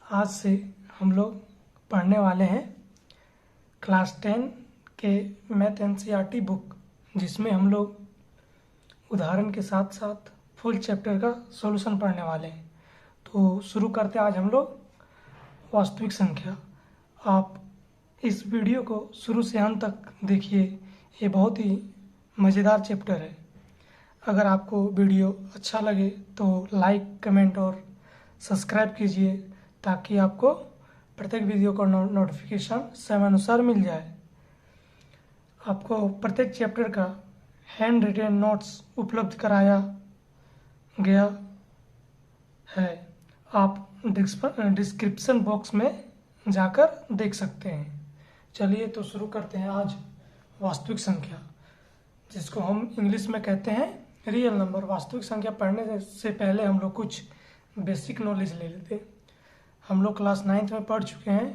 आज से हम लोग पढ़ने वाले हैं क्लास 10 के मैथ एनसीईआरटी बुक, जिसमें हम लोग उदाहरण के साथ साथ फुल चैप्टर का सॉल्यूशन पढ़ने वाले हैं। तो शुरू करते हैं आज हम लोग वास्तविक संख्या। आप इस वीडियो को शुरू से अंत तक देखिए, ये बहुत ही मज़ेदार चैप्टर है। अगर आपको वीडियो अच्छा लगे तो लाइक, कमेंट और सब्सक्राइब कीजिए ताकि आपको प्रत्येक वीडियो का नोटिफिकेशन समयानुसार मिल जाए। आपको प्रत्येक चैप्टर का हैंड रिटेन नोट्स उपलब्ध कराया गया है। आप डिस्क्रिप्शन बॉक्स में जाकर देख सकते हैं। चलिए तो शुरू करते हैं आज वास्तविक संख्या, जिसको हम इंग्लिश में कहते हैं रियल नंबर। वास्तविक संख्या पढ़ने से पहले हम लोग कुछ बेसिक नॉलेज ले लेते हैं। हम लोग क्लास 9th में पढ़ चुके हैं,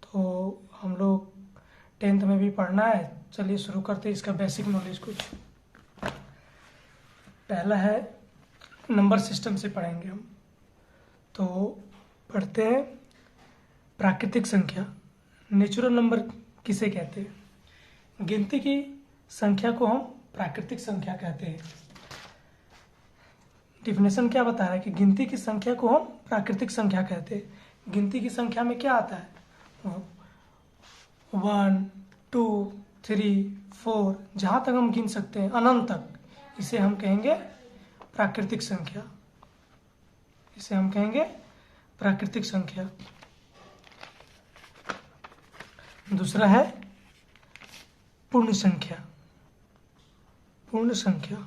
तो हम लोग 10th में भी पढ़ना है। चलिए शुरू करते हैं इसका बेसिक नॉलेज। कुछ पहला है नंबर सिस्टम से पढ़ेंगे हम। तो पढ़ते हैं प्राकृतिक संख्या। नेचुरल नंबर किसे कहते हैं? गिनती की संख्या को हम प्राकृतिक संख्या कहते हैं। डिफिनेशन क्या बता रहा है कि गिनती की संख्या को हम प्राकृतिक संख्या कहते हैं। गिनती की संख्या में क्या आता है? 1, 2, 3, 4, जहाँ तक हम गिन सकते हैं अनंत तक, इसे हम कहेंगे प्राकृतिक संख्या। इसे हम कहेंगे प्राकृतिक संख्या। दूसरा है पूर्ण संख्या। पूर्ण संख्या,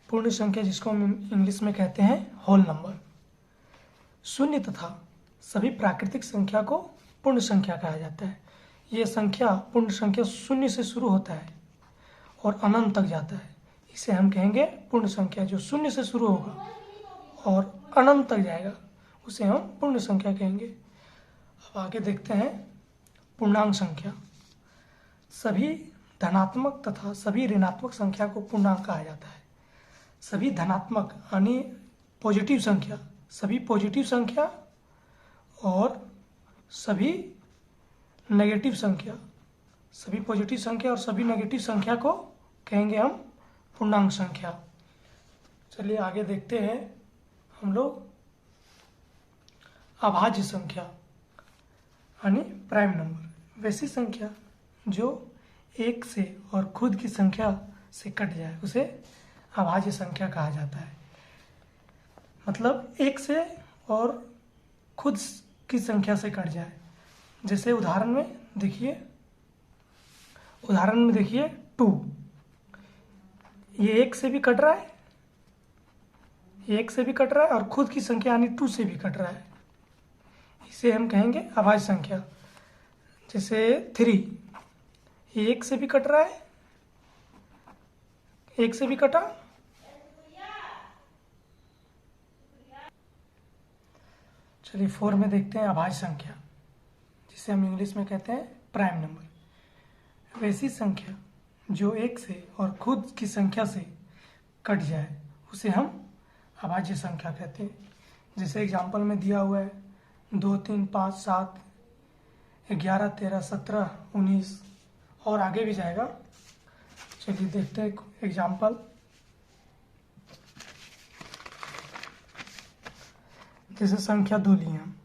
पूर्ण संख्या जिसको हम इंग्लिश में कहते हैं होल नंबर। शून्य तथा सभी प्राकृतिक संख्या को पूर्ण संख्या कहा जाता है। यह संख्या, पूर्ण संख्या, शून्य से शुरू होता है और अनंत तक जाता है। इसे हम कहेंगे पूर्ण संख्या। जो शून्य से शुरू होगा और अनंत तक जाएगा उसे हम पूर्ण संख्या कहेंगे। अब आगे देखते हैं पूर्णांक संख्या। सभी धनात्मक तथा सभी ऋणात्मक संख्या को पूर्णांक कहा जाता है। सभी धनात्मक यानी पॉजिटिव संख्या, सभी पॉजिटिव संख्या और सभी नेगेटिव संख्या, सभी पॉजिटिव संख्या और सभी नेगेटिव संख्या को कहेंगे हम पूर्णांक संख्या। चलिए आगे देखते हैं हम लोग अभाज्य संख्या यानी प्राइम नंबर। वैसी संख्या जो एक से और खुद की संख्या से कट जाए उसे अभाज्य संख्या कहा जाता है। मतलब एक से और खुद की संख्या से कट जाए। जैसे उदाहरण में देखिए 2, ये एक से भी कट रहा है, ये एक से भी कट रहा है और खुद की संख्या यानी 2 से भी कट रहा है। इसे हम कहेंगे अभाज्य संख्या। जैसे 3, ये एक से भी कट रहा है, एक से भी कटा। चलिए 4 में देखते हैं अभाज्य संख्या, जिसे हम इंग्लिश में कहते हैं प्राइम नंबर। वैसी संख्या जो एक से और खुद की संख्या से कट जाए उसे हम अभाज्य संख्या कहते हैं। जैसे एग्जाम्पल में दिया हुआ है 2, 3, 5, 7, 11, 13, 17, 19 और आगे भी जाएगा। चलिए देखते हैं एग्जाम्पल। जैसे संख्या 2 लिए हम,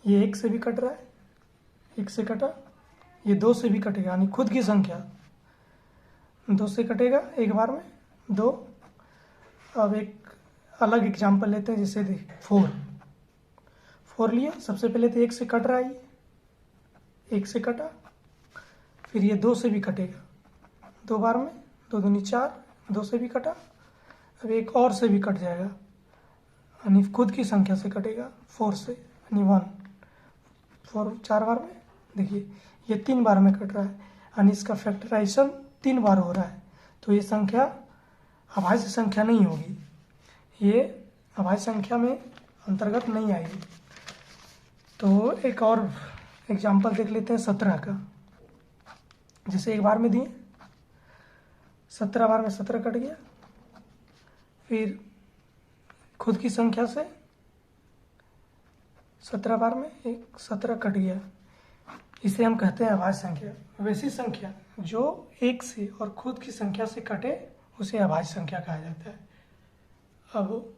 ये एक से भी कट रहा है, एक से कटा, ये 2 से भी कटेगा यानी खुद की संख्या 2 से कटेगा एक बार में 2। अब एक अलग एग्जाम्पल लेते हैं। जैसे देख 4 लिए, सबसे पहले तो एक से कट रहा है, ये एक से कटा, फिर ये 2 से भी कटेगा 2 बार में, 2 दूनी 4, 2 से भी कटा। अब एक और से भी कट जाएगा यानी खुद की संख्या से कटेगा 4 से यानी 1, 4 4 बार में। देखिए ये 3 बार में कट रहा है यानी इसका फैक्टराइजेशन 3 बार हो रहा है, तो ये संख्या अभाज्य संख्या नहीं होगी, ये अभाज्य संख्या में अंतर्गत नहीं आएगी। तो एक और एग्जाम्पल देख लेते हैं 17 का। जैसे एक बार में दिए 17 बार में 17 कट गया, फिर खुद की संख्या से 17 बार में एक 17 कट गया, इसे हम कहते हैं अभाज्य संख्या। वैसी संख्या जो एक से और खुद की संख्या से कटे उसे अभाज्य संख्या कहा जाता है। अब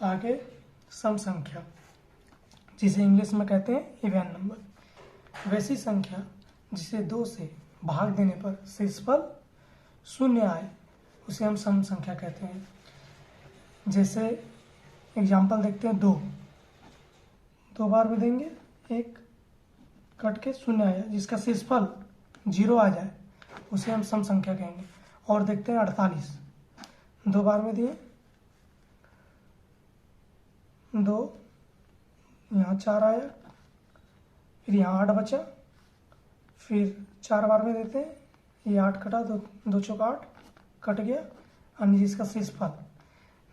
आगे सम संख्या, जिसे इंग्लिश में कहते हैं इवन नंबर। वैसी संख्या जिसे 2 से भाग देने पर शेषफल 0 आए उसे हम सम संख्या कहते हैं। जैसे एग्जाम्पल देखते हैं, 2 बार में देंगे, एक कट के 0 आया, जिसका शेषफल 0 आ जाए उसे हम सम संख्या कहेंगे। और देखते हैं 48, 2 बार में दिए, 2, यहाँ 4 आया, फिर यहाँ 8 बचा, फिर 4 बार में देते हैं, ये 8 कटा, 2 चौका 8 कट गया, अन्य जिसका शेषफल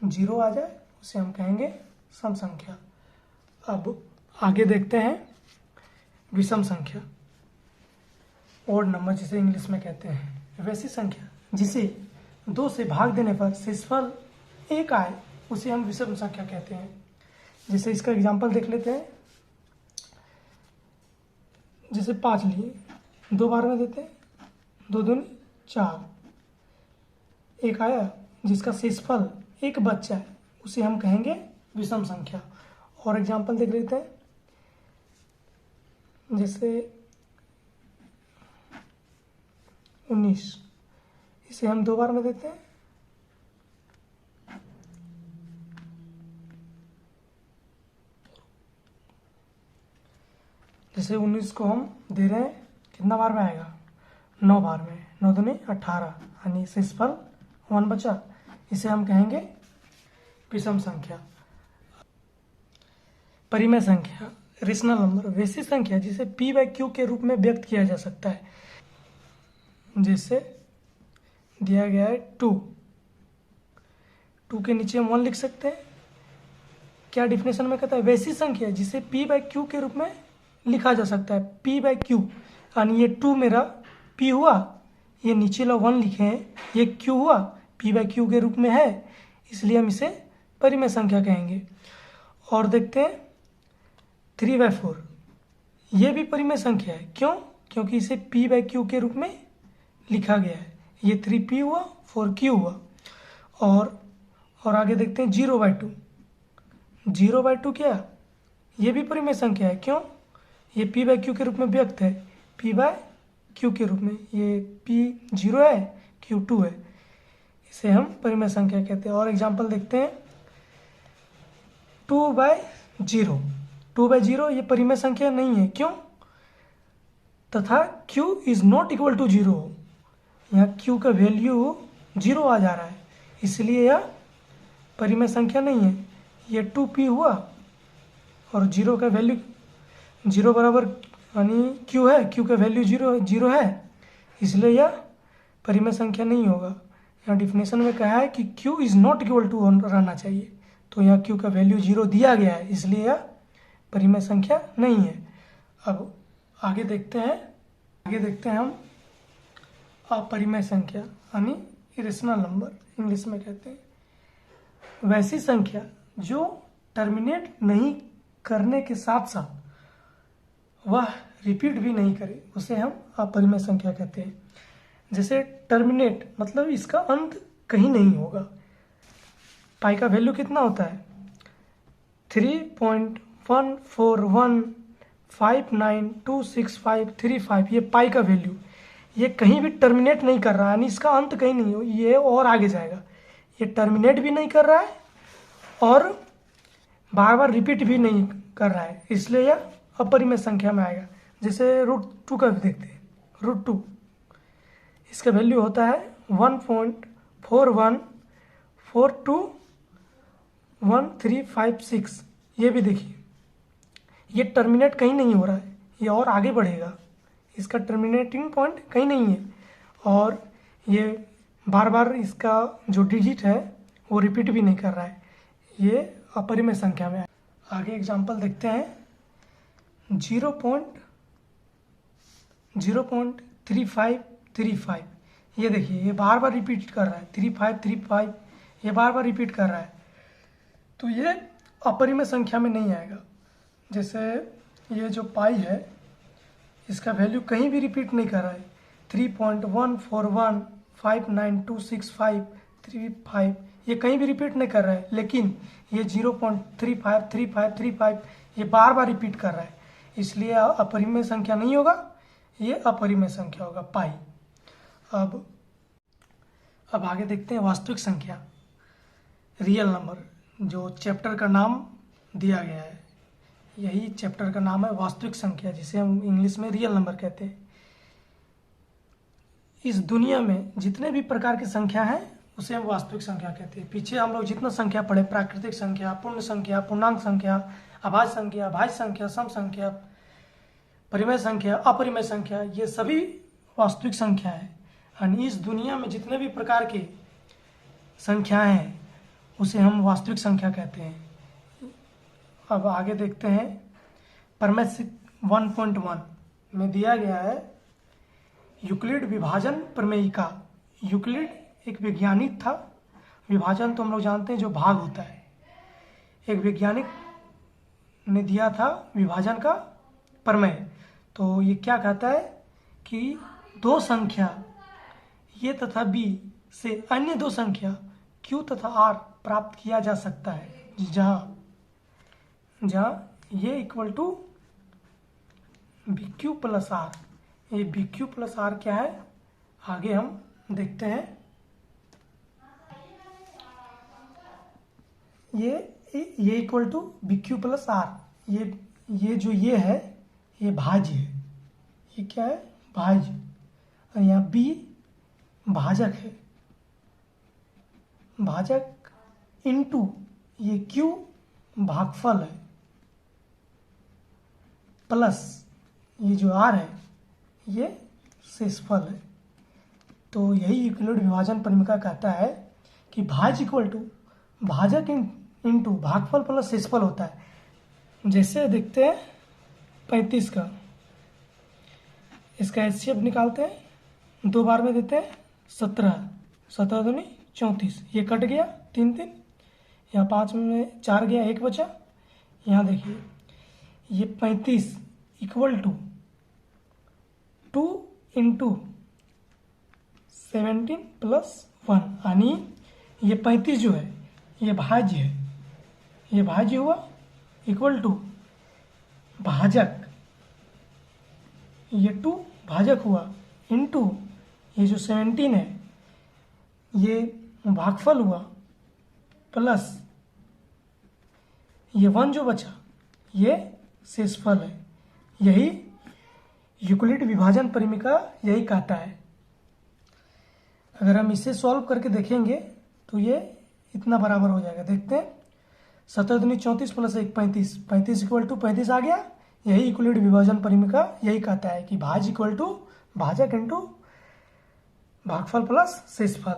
0 आ जाए उसे हम कहेंगे सम संख्या। अब आगे देखते हैं विषम संख्या, ओड नंबर जिसे इंग्लिश में कहते हैं। वैसी संख्या जिसे 2 से भाग देने पर शेषफल 1 आए उसे हम विषम संख्या कहते हैं। जैसे इसका एग्जांपल देख लेते हैं, जैसे 5 लिए, 2 बार में देते हैं, 2 दूनी 4, 1 आया, जिसका शेषफल 1 बच जाए उसे हम कहेंगे विषम संख्या। और एग्जांपल देख लेते हैं, जैसे 19, इसे हम 2 बार में देते हैं, जैसे 19 को हम दे रहे हैं, कितना बार में आएगा, 9 बार में, 9 दूनी 18, यानी शेषफल 1 बचा, इसे हम कहेंगे विषम संख्या। परिमेय संख्या, रेशनल नंबर, वैसी संख्या जिसे p/q के रूप में व्यक्त किया जा सकता है। जैसे दिया गया है 2 के नीचे हम 1 लिख सकते हैं। क्या डिफिनेशन में कहता है, वैसी संख्या जिसे p/q के रूप में लिखा जा सकता है। p/q यानी ये 2 मेरा p हुआ, ये नीचे ला 1 लिखे हैं, ये q हुआ, p/q के रूप में है, इसलिए हम इसे परिमेय संख्या कहेंगे। और देखते हैं 3/4, ये भी परिमेय संख्या है। क्यों? क्योंकि इसे p/q के रूप में लिखा गया है। ये 3p हुआ, 4q हुआ। और आगे देखते हैं 0/2, 0/2 क्या, ये भी परिमेय संख्या है। क्यों? ये p/q के रूप में व्यक्त है, p/q के रूप में, ये p 0 है, q 2 है, इसे हम परिमेय संख्या कहते हैं। और एग्जांपल देखते हैं 2/0, 2/0 ये परिमेय संख्या नहीं है। क्यों? तथा q is not equal to 0, यहाँ q का वैल्यू 0 आ जा रहा है, इसलिए यह परिमेय संख्या नहीं है। ये 2p हुआ और 0 का वैल्यू 0 बराबर यानी q है, q का वैल्यू 0 है, इसलिए यह परिमेय संख्या नहीं होगा। यहाँ डिफिनेशन में कहा है कि q is not equal to रहना चाहिए, तो यहाँ q का वैल्यू 0 दिया गया है, इसलिए यह परिमेय संख्या नहीं है। अब आगे देखते हैं हम अपरिमेय संख्या यानी इरेशनल नंबर इंग्लिश में कहते हैं। वैसी संख्या जो टर्मिनेट नहीं करने के साथ साथ वह रिपीट भी नहीं करे उसे हम अपरिमेय संख्या कहते हैं। जैसे टर्मिनेट मतलब इसका अंत कहीं नहीं होगा। पाई का वैल्यू कितना होता है, 3.14159265535, ये पाई का वैल्यू, ये कहीं भी टर्मिनेट नहीं कर रहा है, यानी इसका अंत कहीं नहीं हो, ये और आगे जाएगा। ये टर्मिनेट भी नहीं कर रहा है और बार बार रिपीट भी नहीं कर रहा है, इसलिए यह अपरिमेय संख्या में आएगा। जैसे √2 का भी देखते हैं, √2 इसका वैल्यू होता है 1.41421356। ये भी देखिए, ये टर्मिनेट कहीं नहीं हो रहा है, ये और आगे बढ़ेगा, इसका टर्मिनेटिंग पॉइंट कहीं नहीं है, और ये बार बार इसका जो डिजिट है वो रिपीट भी नहीं कर रहा है, ये अपरिमेय संख्या में है। आगे एग्जांपल देखते हैं 0.3535, ये देखिए ये बार बार रिपीट कर रहा है, 3535 ये बार बार रिपीट कर रहा है, तो ये अपरिमेय संख्या में नहीं आएगा। जैसे ये जो पाई है इसका वैल्यू कहीं भी रिपीट नहीं कर रहा है। 3.141592535 ये कहीं भी रिपीट नहीं कर रहा है, लेकिन ये 0.353535 ये बार बार रिपीट कर रहा है, इसलिए अपरिमेय संख्या नहीं होगा, ये अपरिमेय संख्या होगा पाई। अब आगे देखते हैं वास्तविक संख्या, रियल नंबर, जो चैप्टर का नाम दिया गया है, यही चैप्टर का नाम है वास्तविक संख्या, जिसे हम इंग्लिश में रियल नंबर कहते हैं। इस दुनिया में जितने भी प्रकार की संख्या हैं उसे हम वास्तविक संख्या कहते हैं। पीछे हम लोग जितना संख्या पढ़े, प्राकृतिक संख्या, पूर्ण संख्या, पूर्णांक संख्या, अभाज्य संख्या, भाज्य संख्या, सम संख्या, परिमेय संख्या, अपरिमेय संख्या, ये सभी वास्तविक संख्या है। और इस दुनिया में जितने भी प्रकार की संख्याएं हैं उसे हम वास्तविक संख्या कहते हैं। अब आगे देखते हैं, प्रमेय 1.1 में दिया गया है यूक्लिड विभाजन प्रमेयिका। यूक्लिड एक वैज्ञानिक था, विभाजन तो हम लोग जानते हैं जो भाग होता है। एक वैज्ञानिक ने दिया था विभाजन का प्रमेय। तो ये क्या कहता है कि दो संख्या ये तथा बी से अन्य दो संख्या क्यू तथा आर प्राप्त किया जा सकता है, जहाँ ये equal to B Q plus R. ये बी क्यू प्लस आर क्या है आगे हम देखते हैं। ये equal to B Q plus R. ये जो ये है ये भाज्य है, ये क्या है भाज्य, और यहाँ बी भाजक है, भाजक इनटू ये क्यू भागफल है, प्लस ये जो आर है ये शेषफल है। तो यही यूक्लिड विभाजन परिमिका कहता है कि भाज्य इक्वल टू भाजक इनटू भागफल प्लस शेषफल होता है। जैसे देखते हैं 35 का, इसका एचसीएफ निकालते हैं, 2 बार में देते हैं 17, 17 दूनी 34, ये कट गया 3 3, यहाँ 5 में 4 गया, 1 बचा। यहाँ देखिए ये 35 इक्वल टू 2 इंटू 17 प्लस 1, यानी ये 35 जो है ये भाज्य है, ये भाज्य हुआ, इक्वल टू भाजक, ये 2 भाजक हुआ, इंटू ये जो 17 है ये भागफल हुआ, प्लस ये 1 जो बचा ये शेषफल है। यही यूक्लिड विभाजन परिमिका यही कहता है। अगर हम इसे सॉल्व करके देखेंगे तो ये इतना बराबर हो जाएगा। देखते हैं, 17 दूनी 34 प्लस 1 35, 35 इक्वल टू 35 आ गया। यही यूक्लिड विभाजन परिमिका यही कहता है कि भाज्य इक्वल टू भाजक इंटू भागफल प्लस शेषफल।